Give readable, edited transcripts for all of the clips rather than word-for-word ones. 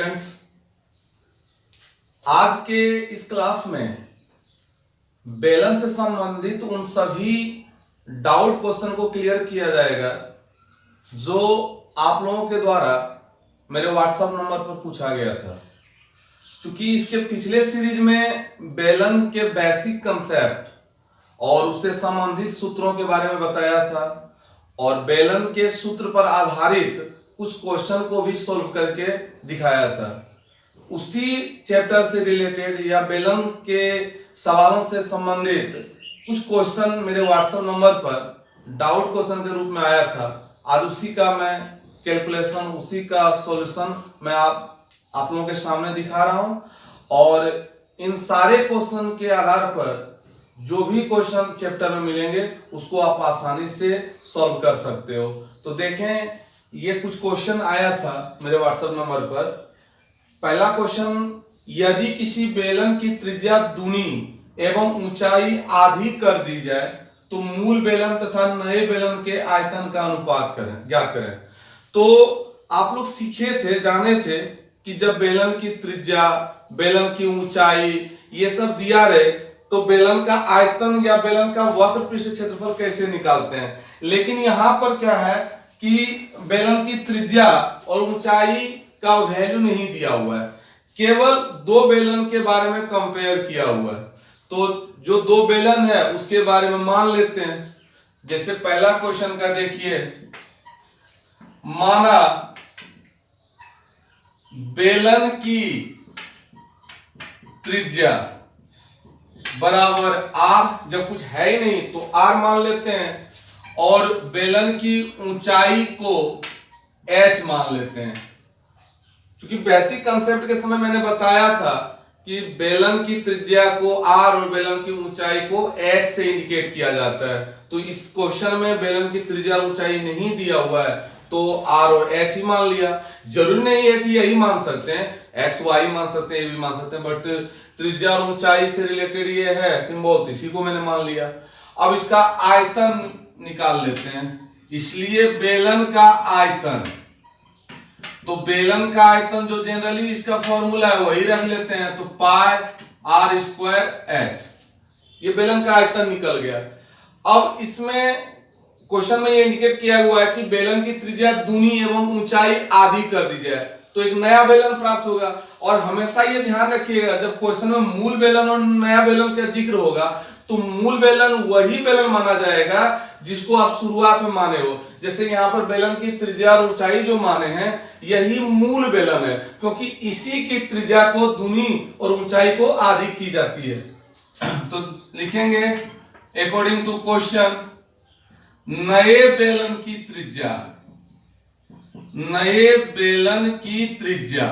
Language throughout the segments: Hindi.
स्टूडेंट्स, आज के इस क्लास में बेलन से संबंधित उन सभी डाउट क्वेश्चन को क्लियर किया जाएगा जो आप लोगों के द्वारा मेरे व्हाट्सएप नंबर पर पूछा गया था। चूंकि इसके पिछले सीरीज में बेलन के बेसिक कंसेप्ट और उससे संबंधित सूत्रों के बारे में बताया था और बेलन के सूत्र पर आधारित कुछ क्वेश्चन को भी सॉल्व करके दिखाया था। उसी चैप्टर से रिलेटेड या बेलन के सवालों से संबंधित कुछ क्वेश्चन मेरे व्हाट्सएप नंबर पर डाउट क्वेश्चन के रूप में आया था। आज उसी का मैं कैलकुलेशन, उसी का सॉल्यूशन मैं आप लोगों के सामने दिखा रहा हूं और इन सारे क्वेश्चन के आधार पर जो भी क्वेश्चन चैप्टर में मिलेंगे उसको आप आसानी से सॉल्व कर सकते हो। तो देखें, ये कुछ क्वेश्चन आया था मेरे व्हाट्सएप नंबर पर। पहला क्वेश्चन, यदि किसी बेलन की त्रिज्या दूनी एवं ऊंचाई आधी कर दी जाए तो मूल बेलन तथा नए बेलन के आयतन का अनुपात ज्ञात करें। तो आप लोग सीखे थे, जाने थे कि जब बेलन की त्रिज्या, बेलन की ऊंचाई ये सब दिया रहे तो बेलन का आयतन या बेलन का वक्र पृष्ठ क्षेत्रफल कैसे निकालते हैं। लेकिन यहां पर क्या है कि बेलन की त्रिज्या और ऊंचाई का वैल्यू नहीं दिया हुआ है, केवल दो बेलन के बारे में कंपेयर किया हुआ है। तो जो दो बेलन है उसके बारे में मान लेते हैं। जैसे पहला क्वेश्चन का देखिए, माना बेलन की त्रिज्या बराबर r, जब कुछ है ही नहीं तो r मान लेते हैं, और बेलन की ऊंचाई को h मान लेते हैं। क्योंकि बेसिक कंसेप्ट के समय मैंने बताया था कि बेलन की त्रिज्या को r और बेलन की ऊंचाई को h से इंडिकेट किया जाता है। तो इस क्वेश्चन में बेलन की त्रिज्या और ऊंचाई नहीं दिया हुआ है तो r और h ही मान लिया। जरूरी नहीं है कि यही मान सकते हैं, x y मान सकते हैं, ये भी मान सकते हैं, बट त्रिज्या और ऊंचाई से रिलेटेड ये है सिंबल, इसी को मैंने मान लिया। अब इसका आयतन निकाल लेते हैं, इसलिए बेलन का आयतन, तो बेलन का आयतन जो जनरली इसका फॉर्मूला है वही रख लेते हैं, तो पाई r स्क्वायर h, ये बेलन का आयतन निकल गया। अब इसमें क्वेश्चन में ये इंडिकेट किया हुआ है कि बेलन की त्रिज्या दूनी एवं ऊंचाई आधी कर दी जाए तो एक नया बेलन प्राप्त होगा। और हमेशा ये ध्यान रखिएगा, जब क्वेश्चन में मूल बेलन और नया बेलन का जिक्र होगा तो मूल बेलन वही बेलन माना जाएगा जिसको आप शुरुआत में माने हो। जैसे यहाँ पर बेलन की त्रिज्या और ऊंचाई जो माने हैं यही मूल बेलन है, क्योंकि इसी की त्रिज्या को दूनी और ऊंचाई को आधी की जाती है। तो लिखेंगे अकॉर्डिंग टू क्वेश्चन, नए बेलन की त्रिज्या, नए बेलन की त्रिज्या,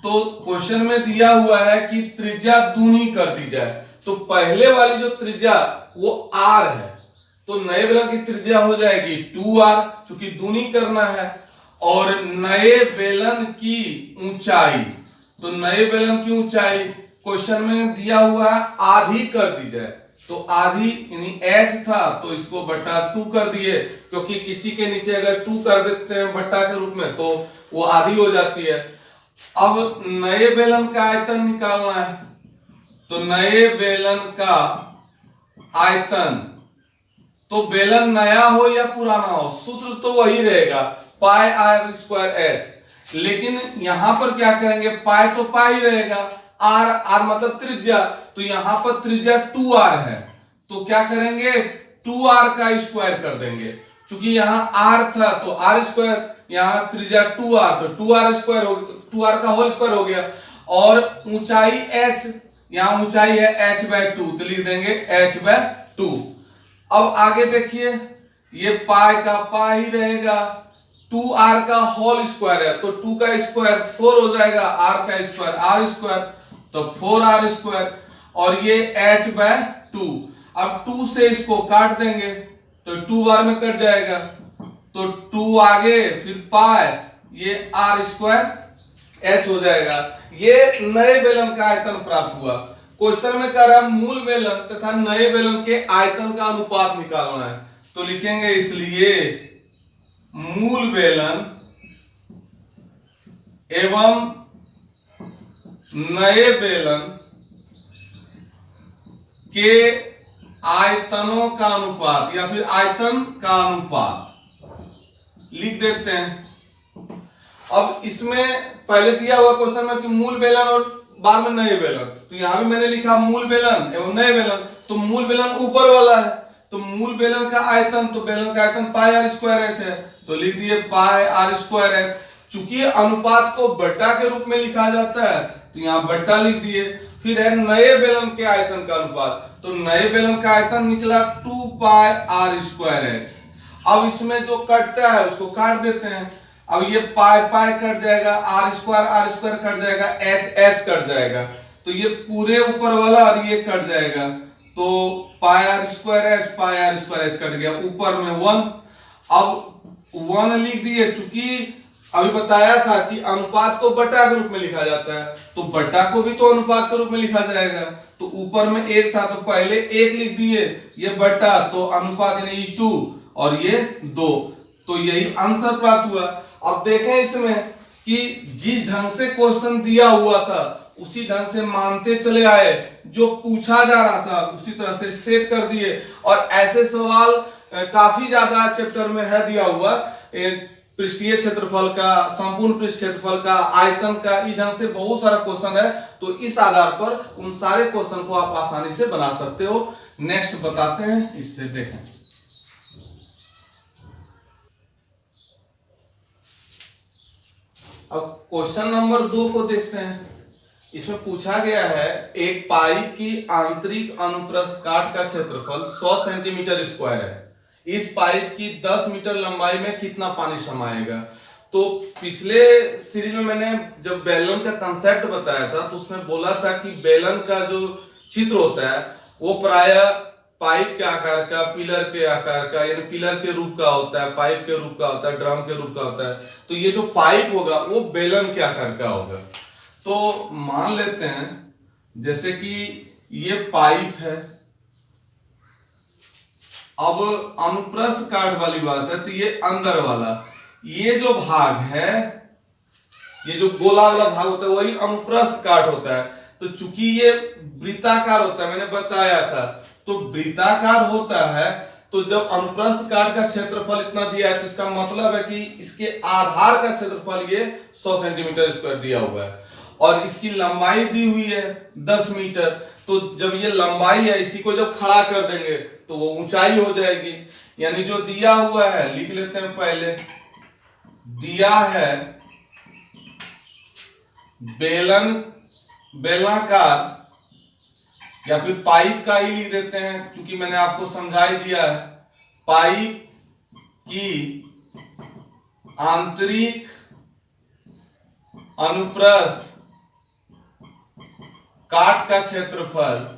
तो क्वेश्चन में दिया हुआ है कि त्रिज्या दूनी कर दी जाए, तो पहले वाली जो त्रिज्या वो r है, तो नए बेलन की त्रिज्या हो जाएगी 2r, चूंकि दूनी करना है। और नए बेलन की ऊंचाई, तो नए बेलन की ऊंचाई क्वेश्चन में दिया हुआ है आधी कर दी जाए, तो आधी यानी h था तो इसको बटा 2 कर दिए, क्योंकि किसी के नीचे अगर 2 कर देते हैं बट्टा के रूप में तो वो आधी हो जाती है। अब नए बेलन का आयतन निकालना है, तो नए बेलन का आयतन, तो बेलन नया हो या पुराना हो सूत्र तो वही रहेगा, पाई r स्क्वायर h। लेकिन यहां पर क्या करेंगे, पाई तो पाई रहेगा, r मतलब त्रिज्या, तो यहां पर त्रिज्या 2r है, तो क्या करेंगे 2r का स्क्वायर कर देंगे। क्योंकि यहां r था तो r स्क्वायर, यहां त्रिज्या 2r तो 2r स्क्वायर हो, 2r का होल स्क्वायर हो गया। और ऊंचाई h, यहां ऊंचाई है h/2 तो लिख देंगे h/2। अब आगे देखिए, ये पाई का पाई रहेगा, 2r का होल स्क्वायर है तो 2 का स्क्वायर 4 हो जाएगा, r का स्क्वायर r स्क्वायर तो 4r स्क्वायर, और ये h/2। अब 2 से इसको काट देंगे तो 2 बार में कट जाएगा, तो 2 आगे फिर पाई, ये r स्क्वायर h हो जाएगा। ये नए बेलन का आयतन प्राप्त हुआ। क्वेश्चन में कह रहा है मूल बेलन तथा नए बेलन के आयतन का अनुपात निकालना है, तो लिखेंगे इसलिए मूल बेलन एवं नए बेलन के आयतनों का अनुपात या फिर आयतन का अनुपात लिख देते हैं। अब इसमें पहले दिया हुआ क्वेश्चन में कि मूल बेलन और बाद में नए बेलन, तो यहां भी मैंने लिखा मूल बेलन एवं नए बेलन। तो मूल बेलन ऊपर वाला है, तो मूल बेलन का आयतन, तो बेलन का आयतन पाई आर स्क्वायर एच है, तो लिख दिए पाई आर स्क्वायर एच। चूंकि अनुपात को बट्टा के रूप में लिखा जाता है तो यहाँ बट्टा लिख दिए। फिर है नए बेलन के आयतन का अनुपात, तो नए बेलन का आयतन निकला 2 पाई आर स्क्वायर एच। अब इसमें जो कटता है उसको काट देते हैं। अब ये पाई पाई कट जाएगा, आर स्क्वायर कट जाएगा, एच एच कट जाएगा, तो ये पूरे ऊपर वाला और ये कट जाएगा, तो pi R square H cut गया, ऊपर में 1। अब 1 लिख दिए। चूंकि अभी बताया था कि अनुपात को बटा के रूप में लिखा जाता है, तो बटा को भी तो अनुपात के रूप में लिखा जाएगा, तो ऊपर में 1 था तो पहले 1 लिख दिए, ये बटा, तो अनुपात यानी इस 2 और ये 2, तो यही आंसर प्राप्त हुआ। अब देखें इसमें कि जिस ढंग से क्वेश्चन दिया हुआ था उसी ढंग से मानते चले आए, जो पूछा जा रहा था उसी तरह से सेट कर दिए। और ऐसे सवाल काफी ज्यादा चैप्टर में है दिया हुआ, पृष्ठीय क्षेत्रफल का, संपूर्ण पृष्ठ क्षेत्रफल का, आयतन का, इस ढंग से बहुत सारा क्वेश्चन है, तो इस आधार पर उन सारे क्वेश्चन को आप आसानी से बना सकते हो। नेक्स्ट बताते हैं, इससे देखें। अब क्वेश्चन नंबर 2 को देखते हैं। इसमें पूछा गया है एक पाइप की आंतरिक अनुप्रस्थ काट का क्षेत्रफल 100 सेंटीमीटर स्क्वायर है, इस पाइप की 10 मीटर लंबाई में कितना पानी समाएगा। तो पिछले सीरीज में मैंने जब बेलन का कंसेप्ट बताया था तो उसमें बोला था कि बेलन का जो चित्र होता है वो प्रायः पाइप के आकार का, पिलर के आकार का, यानी पिलर के रूप का होता है, पाइप के रूप का होता है, ड्रम के रूप का होता है। तो ये जो पाइप होगा वो बेलन के आकार का होगा। तो मान लेते हैं जैसे कि ये पाइप है। अब अनुप्रस्थ काट वाली बात है, तो ये अंदर वाला, ये जो भाग है, ये जो गोला वाला भाग होता है वही अनुप्रस्थ काट होता है। तो चूंकि ये वृत्ताकार होता है, मैंने बताया था, तो वृत्ताकार होता है, तो जब अनुप्रस्थ काट का क्षेत्रफल इतना दिया है तो इसका मतलब है कि इसके आधार का क्षेत्रफल ये 100 सेंटीमीटर स्क्वायर दिया हुआ है, और इसकी लंबाई दी हुई है 10 मीटर। तो जब ये लंबाई है, इसी को जब खड़ा कर देंगे तो वो ऊंचाई हो जाएगी। यानी जो दिया हुआ है, लिख लेते हैं पहले, दिया है बेलनाकार या फिर पाइप का ही लिख देते हैं, क्योंकि मैंने आपको समझा ही दिया है, पाइप की आंतरिक अनुप्रस्थ काट का क्षेत्रफल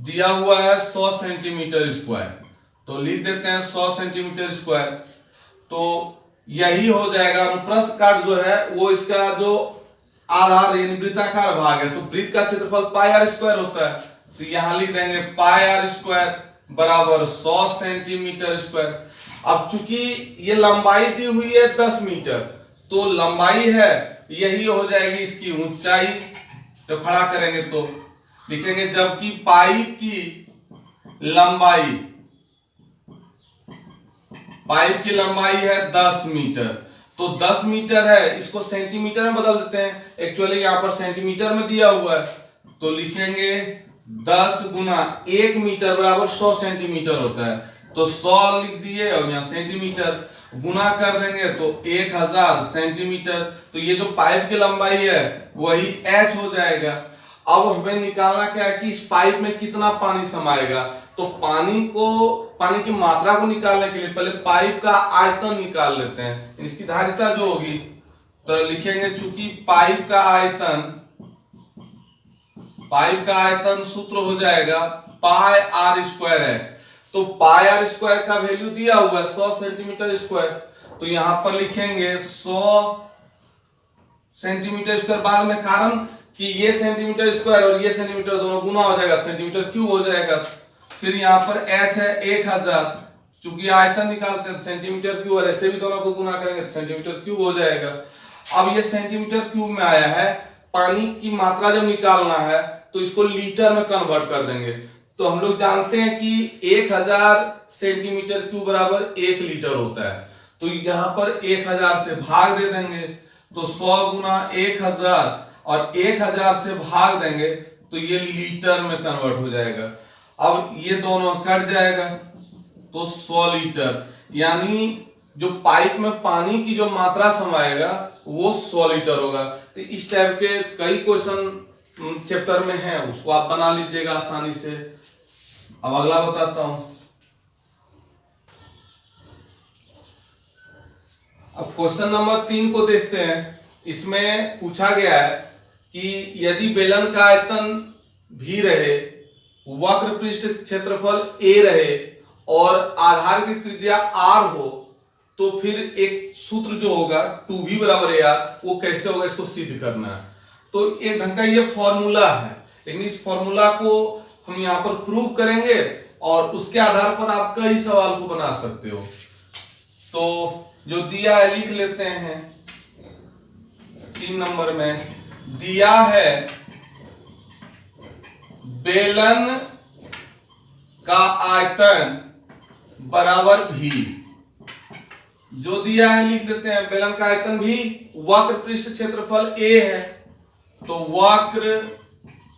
दिया हुआ है 100 सेंटीमीटर स्क्वायर, तो लिख देते हैं 100 सेंटीमीटर स्क्वायर। तो यही हो जाएगा, अनुप्रस्थ काट जो है वो इसका जो आधार यानी वृत्ताकार भाग है, तो वृत्त का क्षेत्रफल पाई आर स्क्वायर होता है, तो यहां लिख देंगे पाई आर स्क्वायर बराबर 100 सेंटीमीटर स्क्वायर। अब चूंकि ये लंबाई दी हुई है 10 मीटर, तो लंबाई है यही हो जाएगी इसकी ऊंचाई। तो खड़ा करेंगे तो लिखेंगे, जबकि पाइप की लंबाई है 10 मीटर, तो 10 मीटर है, इसको सेंटीमीटर में बदल देते हैं। एक्चुअली यहां पर सेंटीमीटर में दिया हुआ है, तो लिखेंगे 10 गुना 1 मीटर बराबर 100 सेंटीमीटर होता है, तो 100 लिख दिए और यहाँ सेंटीमीटर गुना कर देंगे तो 1000 सेंटीमीटर। तो ये जो पाइप की लंबाई है वही h हो जाएगा। अब हमें निकालना क्या है कि इस पाइप में कितना पानी समाएगा। तो पानी की मात्रा को निकालने के लिए पहले पाइप का आयतन निकाल लेते हैं, इसकी धारिता जो होगी, तो लिखेंगे चूंकि पाइप का आयतन सूत्र हो जाएगा पाई आर स्क्वायर एच। तो पाई आर स्क्वायर का वैल्यू दिया हुआ है 100 सेंटीमीटर स्क्वायर, तो यहां पर लिखेंगे 100 सेंटीमीटर स्क्वायर, बाद में कारण कि ये सेंटीमीटर स्क्वायर और ये सेंटीमीटर दोनों गुना हो जाएगा, सेंटीमीटर क्यूब हो जाएगा। फिर यहाँ पर h है 1000, चूंकि आयतन निकालते हैं सेंटीमीटर क्यूब, और ऐसे भी दोनों को गुना करेंगे तो सेंटीमीटर क्यूब हो जाएगा। अब ये सेंटीमीटर क्यूब में आया है, पानी की मात्रा जब निकालना है तो इसको लीटर में कन्वर्ट कर देंगे। तो हम लोग जानते हैं कि 1000 सेंटीमीटर क्यूब बराबर 1 लीटर होता है। तो यहाँ पर 1000 से भाग दे देंगे तो 100 गुना 1000 और 1000 से भाग देंगे तो ये लीटर में कन्वर्ट हो जाएगा। अब ये दोनों कट जाएगा तो 100 लीटर, यानी जो पाइप में पानी की जो मात्रा समाएगा वो 100 लीटर होगा। तो इस टाइप के कई क्वेश्चन चैप्टर में है, उसको आप बना लीजिएगा आसानी से। अब अगला बताता हूं। अब क्वेश्चन नंबर 3 को देखते हैं। इसमें पूछा गया है कि यदि बेलन का आयतन भी रहे, वक्र पृष्ठ क्षेत्रफल a रहे और आधार की त्रिज्या r हो, तो फिर एक सूत्र जो होगा 2v बराबर ar, वो कैसे होगा इसको सिद्ध करना है। तो एक ढंग का ये फॉर्मूला है, लेकिन इस फॉर्मूला को हम यहाँ पर प्रूव करेंगे और उसके आधार पर आप कई सवाल को बना सकते हो। तो जो दिया है लिख लेते हैं। 3 नंबर में दिया है बेलन का आयतन बराबर भी, जो दिया है लिख देते हैं। बेलन का आयतन भी, वक्र पृष्ठ क्षेत्रफल a है तो वक्र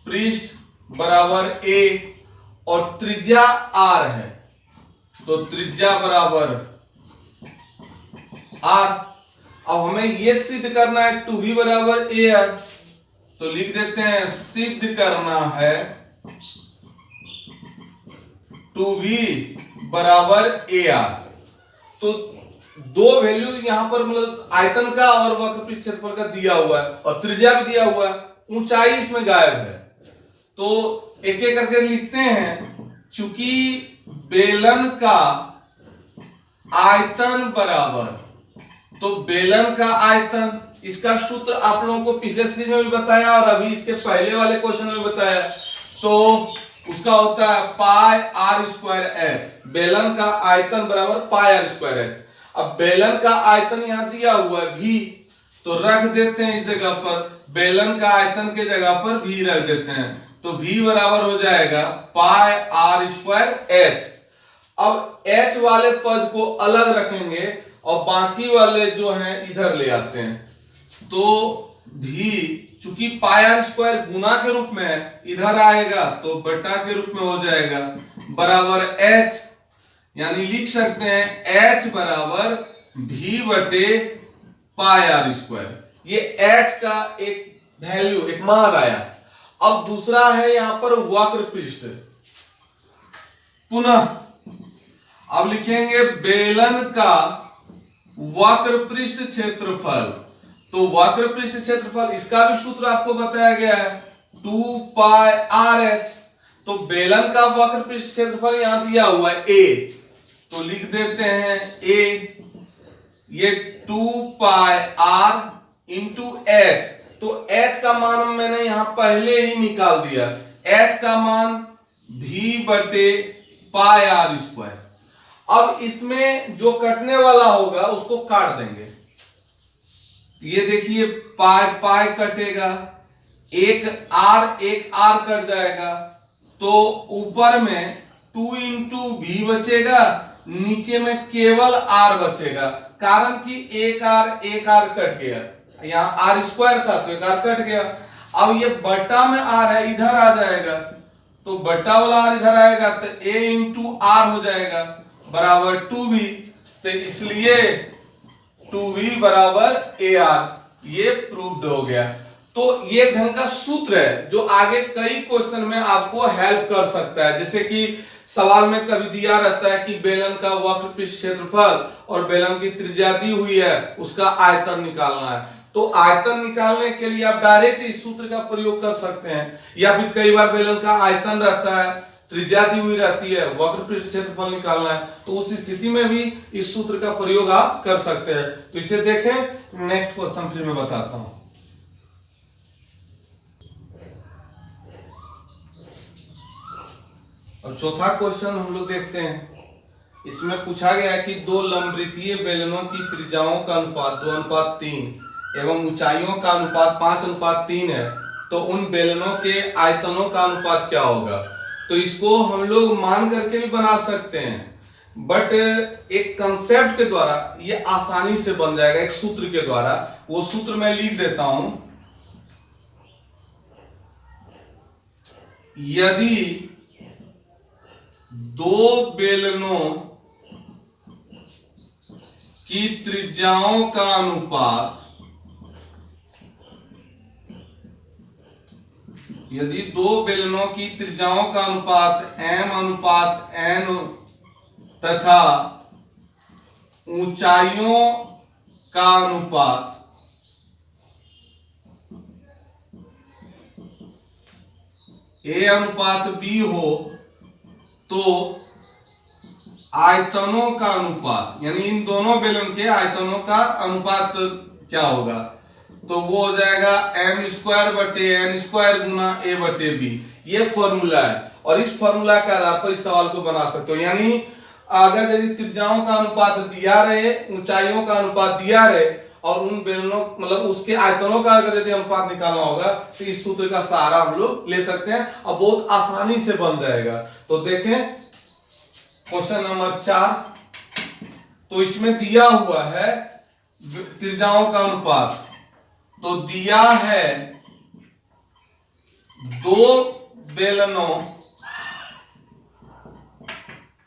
पृष्ठ बराबर a और त्रिज्या r है तो त्रिज्या बराबर r। अब हमें यह सिद्ध करना है 2v बराबर ar, तो लिख देते हैं सिद्ध करना है 2v बराबर ar। तो दो वैल्यू यहां पर मतलब आयतन का और वक्र पृष्ठ क्षेत्रफल का दिया हुआ है और त्रिज्या भी दिया हुआ है, ऊंचाई इसमें गायब है। तो एक एक करके लिखते हैं। चूंकि बेलन का आयतन बराबर, तो बेलन का आयतन, इसका सूत्र आप लोगों को पिछले सीरीज में भी बताया और अभी इसके पहले वाले क्वेश्चन में बताया। तो उसका होता है पाई आर स्क्वायर एच। बेलन का आयतन बराबर पाई आर स्क्वायर एच। अब बेलन का आयतन यहां दिया हुआ है भी, तो रख देते हैं इस जगह पर, बेलन का आयतन के जगह पर भी रख देते हैं। तो v बराबर हो जाएगा पाई आर स्क्वायर एच। अब h वाले पद को अलग रखेंगे और बाकी वाले जो हैं इधर ले आते हैं। तो v चूंकि पाई आर स्क्वायर गुना के रूप में है, इधर आएगा तो बटा के रूप में हो जाएगा बराबर h, यानी लिख सकते हैं h बराबर v बटे पाई आर स्क्वायर। ये h का एक वैल्यू, एक मान आया। अब दूसरा है यहां पर वक्र पृष्ठ। पुनः अब लिखेंगे बेलन का वक्र पृष्ठ क्षेत्रफल। तो वक्र पृष्ठ क्षेत्रफल, इसका भी सूत्र आपको बताया गया है 2 पाई आर एच। तो बेलन का वक्र पृष्ठ क्षेत्रफल यहां दिया हुआ है a, तो लिख देते हैं a, ये 2 पाई r इंटू एच। तो h का मान मैंने यहां पहले ही निकाल दिया, h का मान v बटे पाई आर स्क्वायर। अब इसमें जो कटने वाला होगा उसको काट देंगे। ये देखिए पाई पाई कटेगा, एक आर कट जाएगा, तो ऊपर में 2 इंटू वी बचेगा, नीचे में केवल r बचेगा। कारण कि एक आर कट गया, यहाँ आर स्क्वायर था तो एक आर कट गया। अब ये बटा में आर है, इधर आ जाएगा, तो बटा वाला आर इधर आएगा तो a इंटू आर हो जाएगा बराबर 2v। तो इसलिए 2v बराबर ar, ये प्रूव्ड हो गया। तो ये ढंग का सूत्र है जो आगे कई क्वेश्चन में आपको हेल्प कर सकता है। जैसे कि सवाल में कभी दिया रहता है कि बेलन का वक्र पृष्ठ क्षेत्रफल और बेलन की त्रिज्या दी हुई है, उसका आयतन निकालना है। तो आयतन निकालने के लिए आप डायरेक्ट इस सूत्र का प्रयोग कर सकते हैं, या फिर कई बार बेलन का आयतन रहता है, त्रिज्या दी हुई रहती है, वक्र पृष्ठ क्षेत्रफल निकालना है, तो उस स्थिति में भी इस सूत्र का प्रयोग आप कर सकते हैं। तो इसे देखें, नेक्स्ट क्वेश्चन फिर मैं बताता हूं। और चौथा क्वेश्चन हम लोग देखते हैं। इसमें पूछा गया है कि दो लंबवृत्तीय बेलनों की त्रिज्याओं का अनुपात 2:3 एवं ऊंचाइयों का अनुपात 5:3 है, तो उन बेलनों के आयतनों का अनुपात क्या होगा। तो इसको हम लोग मान करके भी बना सकते हैं, बट एक कंसेप्ट के द्वारा ये आसानी से बन जाएगा, एक सूत्र के द्वारा। वो सूत्र मैं लिख देता हूं। यदि दो बेलनों की त्रिज्याओं का अनुपात, यदि दो बेलनों की त्रिज्याओं का अनुपात m/n तथा ऊंचाइयों का अनुपात a/b हो, तो आयतनों का अनुपात, यानी इन दोनों बेलन के आयतनों का अनुपात क्या होगा, तो वो हो जाएगा m² × n² × a/b। ये फॉर्मूला है, और इस फॉर्मूला के आधार पर इस सवाल को बना सकते हो। यानी अगर यदि त्रिज्याओं का अनुपात दिया रहे, ऊंचाइयों का अनुपात दिया रहे, और उन बेलनों मतलब उसके आयतनों का अगर यदि अनुपात निकालना होगा, तो इस सूत्र का सहारा हम लोग ले सकते हैं, और बहुत आसानी से बन जाएगा। तो देखें क्वेश्चन नंबर 4, तो इसमें दिया हुआ है त्रिज्याओं का अनुपात, तो दिया है दो बेलनों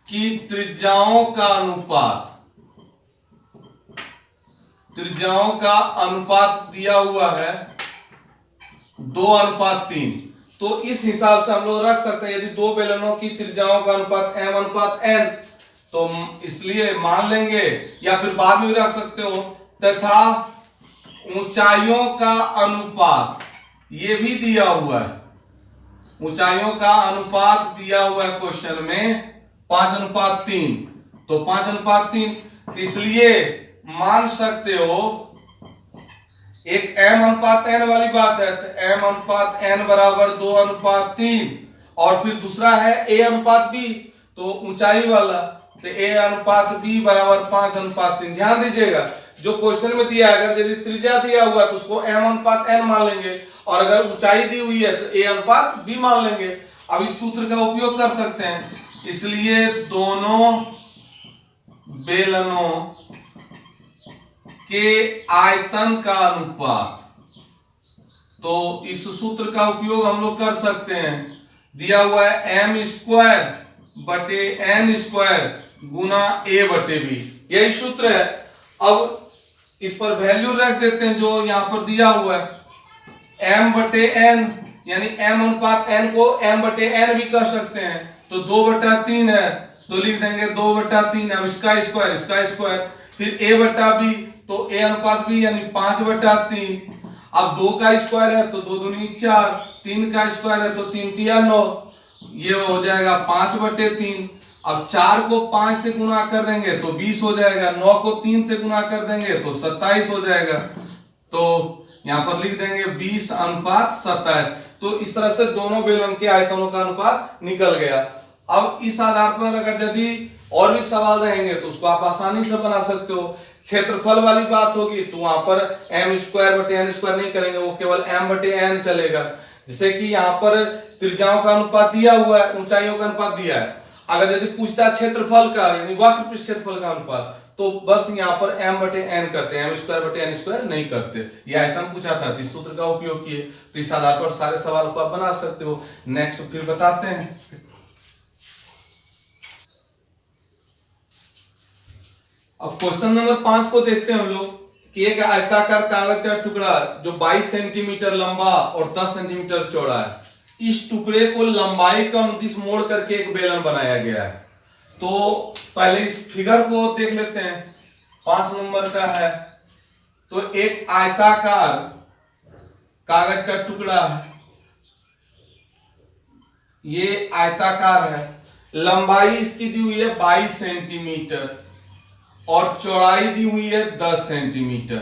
की त्रिज्याओं का अनुपात, त्रिज्याओं का अनुपात दिया हुआ है 2:3। तो इस हिसाब से हम लोग रख सकते हैं, यदि दो बेलनों की त्रिज्याओं का अनुपात m/n, तो इसलिए मान लेंगे, या फिर बाद में भी रख सकते हो, तथा ऊंचाइयों का अनुपात ये भी दिया हुआ है, ऊंचाइयों का अनुपात दिया हुआ है क्वेश्चन में 5:3, तो 5:3, तो इसलिए मान सकते हो एक m/n वाली बात है, तो m/n = 2:3, और फिर दूसरा है a/b, तो ऊंचाई वाला, तो a/b = 5:3। ध्यान दीजिएगा, जो क्वेश्चन में दिया है, अगर यदि त्रिज्या दिया हुआ है तो उसको m/n मान लेंगे, और अगर ऊंचाई दी हुई है तो a/b मान लेंगे। अब इस सूत्र का उपयोग कर सकते हैं, इसलिए दोनों बेलनों के आयतन का अनुपात, तो इस सूत्र का उपयोग हम लोग कर सकते हैं। दिया हुआ है m² बटे n² गुना a/b, यही सूत्र है। अब इस पर वैल्यू रख देते हैं जो यहां पर दिया हुआ है, m/n, यानी m/n को m/n भी कर सकते हैं, तो 2/3 है, तो लिख देंगे 2/3। अब इसका स्क्वायर, फिर a/b, तो a/b यानी 5/3। अब 2 का स्क्वायर है तो 2 दूनी 4, 3 का स्क्वायर है तो 3 तिया 9, ये हो जाएगा 5/3। अब 4 को 5 से गुना कर देंगे तो 20 हो जाएगा, 9 को 3 से गुना कर देंगे तो 27 हो जाएगा, तो यहां पर लिख देंगे 20:27। तो इस तरह से दोनों बेलन के आयतनों का अनुपात निकल गया। अब इस आधार पर अगर यदि और भी सवाल रहेंगे तो उसको आप आसानी से बना सकते हो। क्षेत्रफल वाली बात होगी तो वहां पर m²/n² नहीं करेंगे, वो केवल m/n चलेगा। जैसे कि यहाँ पर त्रिज्याओं का अनुपात दिया हुआ है, ऊंचाइयों का अनुपात दिया है, अगर यदि पूछता क्षेत्रफल का यानी वक्र पृष्ठ क्षेत्रफल का अनुपात, तो बस यहाँ पर m/n करते हैं, m²/n² नहीं करते। ये आयतन पूछा था, इस सूत्र का उपयोग किए, तो इस आधार पर सारे सवाल को आप बना सकते हो। नेक्स्ट फिर बताते हैं। अब क्वेश्चन नंबर 5 को देखते हैं हम लोग, कि एक आयताकार कागज का टुकड़ा जो 22 सेंटीमीटर लंबा और 10 सेंटीमीटर चौड़ा है, इस टुकड़े को लंबाई का 29 मोड़ करके एक बेलन बनाया गया है। तो पहले इस फिगर को देख लेते हैं, 5 नंबर का है। तो एक आयताकार कागज का टुकड़ा है, ये आयताकार है, लंबाई इसकी दी हुई है 22 सेंटीमीटर और चौड़ाई दी हुई है 10 सेंटीमीटर।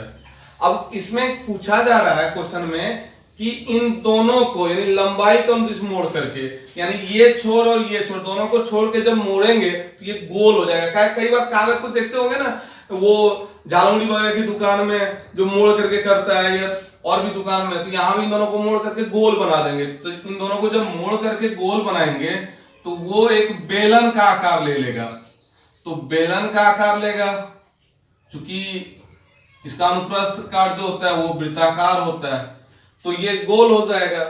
अब इसमें पूछा जा रहा है क्वेश्चन में कि इन दोनों को यानी लंबाई को हम मोड़ करके, यानी ये छोर और ये छोर दोनों को छोड़ के जब मोड़ेंगे तो ये गोल हो जाएगा। कई बार कागज को देखते होंगे ना, वो झालमुड़ी वगैरह की दुकान में जो मोड़ करके करता है, या और भी दुकान में, तो यहाँ भी इन दोनों को मोड़ करके गोल बना देंगे। तो इन दोनों को जब मोड़ करके गोल बनाएंगे तो वो एक बेलन का आकार ले लेगा। तो बेलन का आकार लेगा, चूंकि इसका अनुप्रस्थ काट जो होता है वो वृत्ताकार होता है, तो ये गोल हो जाएगा।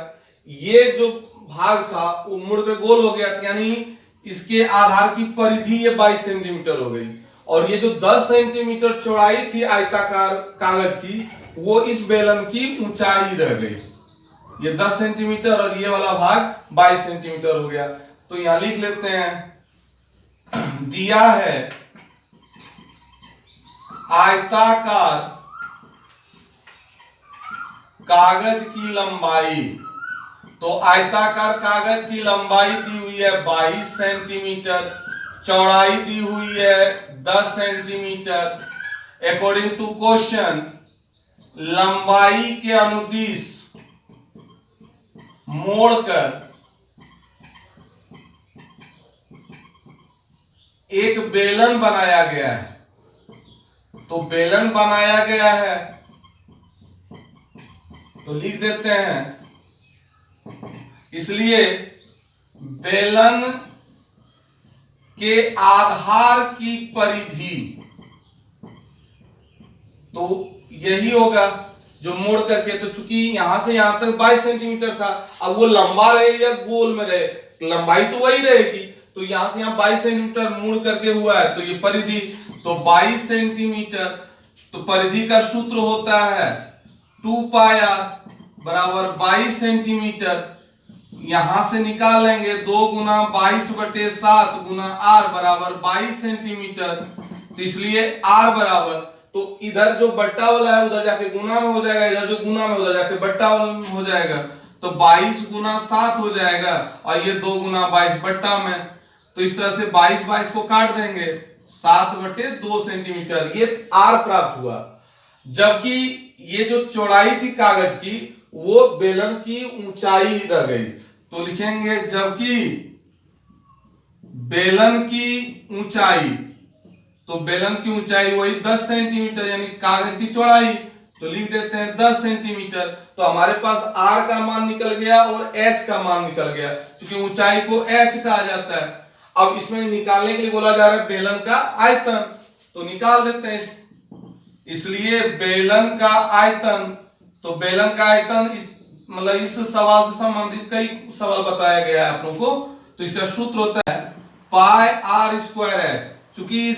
ये जो भाग था वो मुड़ के गोल हो गया, यानी इसके आधार की परिधि ये 22 सेंटीमीटर हो गई। और ये जो 10 सेंटीमीटर चौड़ाई थी आयताकार कागज की, वो इस बेलन की ऊंचाई रह गई। ये 10 सेंटीमीटर और ये वाला भाग 22 सेंटीमीटर हो गया। तो यहां लिख लेते हैं, दिया है आयताकार कागज की लंबाई। तो आयताकार कागज की लंबाई दी हुई है 22 सेंटीमीटर, चौड़ाई दी हुई है 10 सेंटीमीटर। अकॉर्डिंग टू क्वेश्चन, लंबाई के अनुदिश मोड़कर एक बेलन बनाया गया है। तो बेलन बनाया गया है, तो लिख देते हैं, इसलिए बेलन के आधार की परिधि, तो यही होगा जो मोड़ करके, तो चूंकि यहां से यहां तक 22 सेंटीमीटर था, अब वो लंबा रहे या गोल में रहे, लंबाई तो वही रहेगी। तो यहां से यहां 22 सेंटीमीटर मुड़ करके हुआ है, तो ये परिधि, तो 22 सेंटीमीटर। तो परिधि का सूत्र होता है 2 पाई r बराबर 22 सेंटीमीटर। यहां से निकाल लेंगे 2 गुना 22/7 गुना r बराबर 22 सेंटीमीटर। तो इसलिए r बराबर, तो इधर जो बट्टा वाला है उधर जाके गुना में हो जाएगा, इधर जो गुना में उधर जाके बट्टा में हो जाएगा। तो 22 गुना 7 हो जाएगा, और ये 2 गुना 22 बट्टा में। तो इस तरह से 22 को काट देंगे, 7/2 सेंटीमीटर, ये r प्राप्त हुआ। जबकि ये जो चौड़ाई थी कागज की, वो बेलन की ऊंचाई रह गई। तो लिखेंगे, जबकि बेलन की ऊंचाई, तो बेलन की ऊंचाई वही 10 सेंटीमीटर, यानी कागज की चौड़ाई, तो लिख देते हैं 10 सेंटीमीटर। तो हमारे पास r का मान निकल गया और h का मान निकल गया, क्योंकि ऊंचाई को h कहा जाता है। अब इसमें निकालने के लिए बोला जा रहा है बेलन का आयतन, तो निकाल देते हैं। इसलिए बेलन का आयतन, तो बेलन का आयतन मतलब इस सवाल से संबंधित कई सवाल बताया गया है आप लोगों को। तो इसका सूत्र होता है पाई r स्क्वायर h। चूंकि इस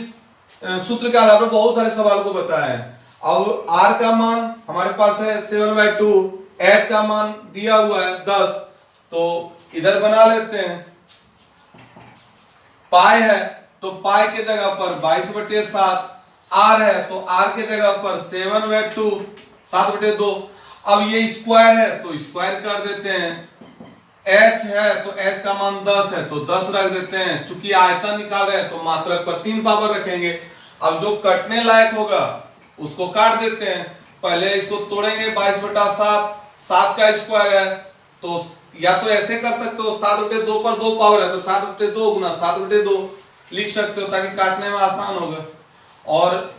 सूत्र के आधार पर बहुत सारे सवाल को बताया है। अब r का मान हमारे पास है 7/2, h का मान दिया हुआ है 10, तो इधर बना लेते हैं। पाई है तो पाई के जगह पर 22/7, r है तो r के जगह पर 7/2, 7/2। अब ये स्क्वायर है तो स्क्वायर कर देते हैं। h है तो h का मान 10 है तो 10 रख देते हैं। चूंकि आयतन निकाल रहे हैं तो मात्रक पर 3 पावर रखेंगे। अब जो कटने लायक होगा उसको काट देते हैं। पहले इसको तोड़ेंगे, 22/7, 7 का स्क्वायर है, तो या तो ऐसे कर सकते हो, 7/2 पर 2 पावर है तो 7/2 गुना 7/2 लिख सकते हो, ताकि काटने में आसान होगा। और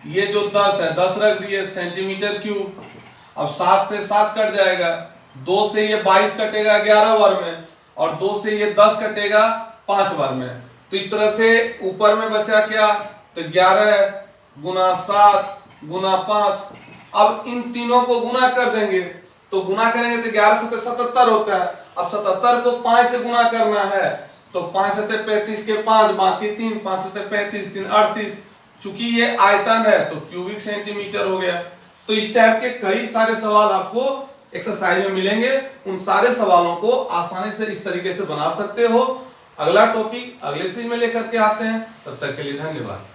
ये जो 10 है, 10 रख दिए सेंटीमीटर क्यूब। अब 7 से 7 कट जाएगा, 2 से ये 22 कटेगा 11 बार में, और 2 से ये 10 कटेगा 5 बार में। तो इस तरह से ऊपर में बचा क्या, तो 11 गुना 7 गुना 5। अब इन तीनों को गुना कर देंगे, तो गुना करेंगे तो 11 से 77 होता है। अब 77 को 5 से गुना करना है, तो 5 से 35 के 5 बाकी 3, 5 से 35 3 38। चूंकि ये आयतन है तो क्यूबिक सेंटीमीटर हो गया। तो इस टाइप के कई सारे सवाल आपको एक्सरसाइज में मिलेंगे। उन सारे सवालों को आसानी से इस तरीके से बना सकते हो। अगला टॉपिक अगले सीरीज में लेकर के आते हैं, तब तक के लिए धन्यवाद।